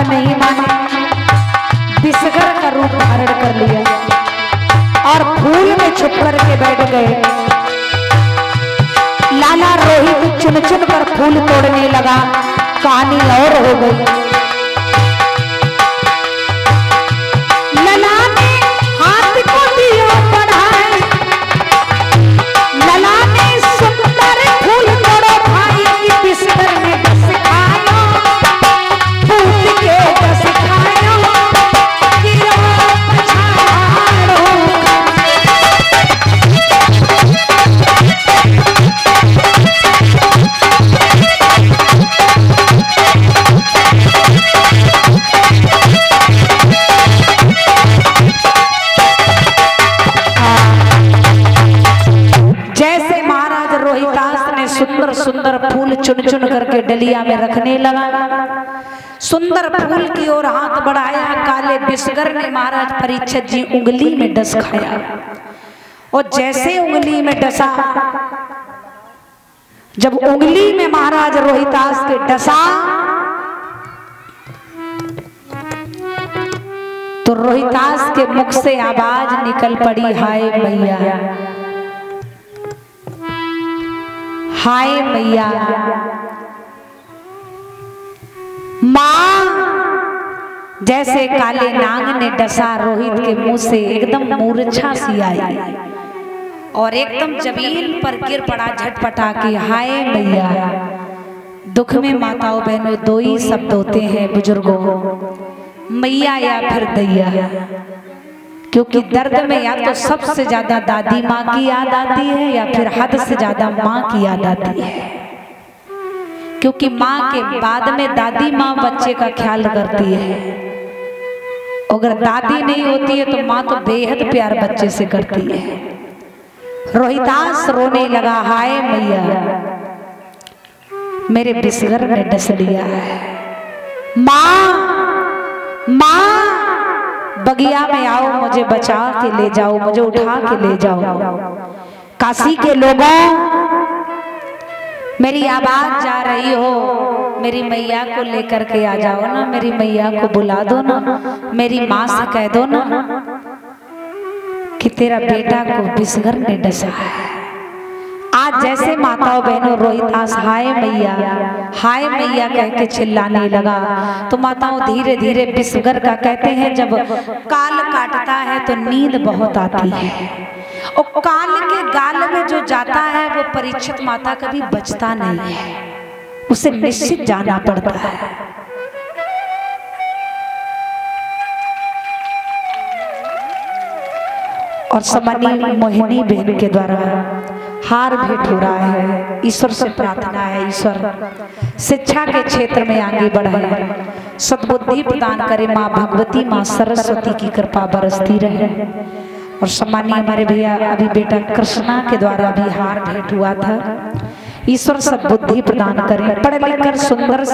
मन नहीं माने, विषगर का रूप धारण कर लिया और फूल में छुप करके बैठ गए। लाला रोहित चुन चुन कर फूल तोड़ने लगा। कहानी और हो गई। लला ने हाथ को दिया बढ़ाए, लला ने सुंदर फूल तोड़ो भाई, विषगर ने डस खाया, फूल के डस खाया, गिरा पछाड़ो। जैसे महाराज रोहितास ने सुंदर सुंदर फूल चुन चुन करके डलिया में रखने लगा, सुंदर फूल की ओर हाथ बढ़ाया, काले विषगर ने महाराज परीक्षित जी उंगली में डस खाया। और जैसे उंगली में डसा, जब उंगली में महाराज रोहितास के डसा तो रोहितास के मुख से आवाज निकल पड़ी, हाय मैया, हाय मैया। मां, जैसे काले नाग ने डसा रोहित के मुंह से एकदम मूर्छा सी आई और एकदम जमीन पर गिर पड़ा झटपटा के, हाय मैया। दुख में माताओं बहनों दो ही शब्द होते हैं बुजुर्गों, मैया या फिर दैया। क्योंकि दर्द में या तो सबसे ज्यादा दादी माँ की याद आती है या फिर हद से ज्यादा माँ की याद आती है। क्योंकि माँ के बाद में दादी माँ बच्चे का ख्याल करती है। अगर दादी नहीं होती है तो माँ तो बेहद प्यार बच्चे से करती है। रोहितास रोने लगा, हाय मैया, मेरे विषगर ने डस लिया है। माँ, माँ, बगिया में आओ, मुझे बचा के ले जाओ, मुझे उठा के ले जाओ। काशी के लोगों, मेरी आवाज जा रही हो, मेरी मैया को लेकर के आ जाओ ना, मेरी मैया को बुला दो ना, मेरी माँ से कह दो ना कि तेरा बेटा को विषगर ने डसा है। आज जैसे माताओं बहनों रोहितास हाय मैया, हाय मैया कह के चिल्लाने लगा तो माताओं धीरे धीरे विषगर का कहते हैं जब काल काटता है तो नींद बहुत आती है और काल के गाल में जो जाता है वो परीक्षित माता कभी बचता नहीं है, उसे निश्चित जाना पड़ता है। और समानी मोहिनी बहन के द्वारा हार भेंट हो रहा है। ईश्वर से प्रार्थना है, ईश्वर शिक्षा के क्षेत्र में आगे बढ़े, सद्बुद्धि प्रदान करे, माँ भगवती माँ सरस्वती की कृपा बरसती रहे। और सम्मानीय हमारे भैया अभी बेटा कृष्णा के द्वारा भी हार भेंट हुआ था। ईश्वर सद्बुद्धि प्रदान करे, पढ़ लिख कर सुंदर सी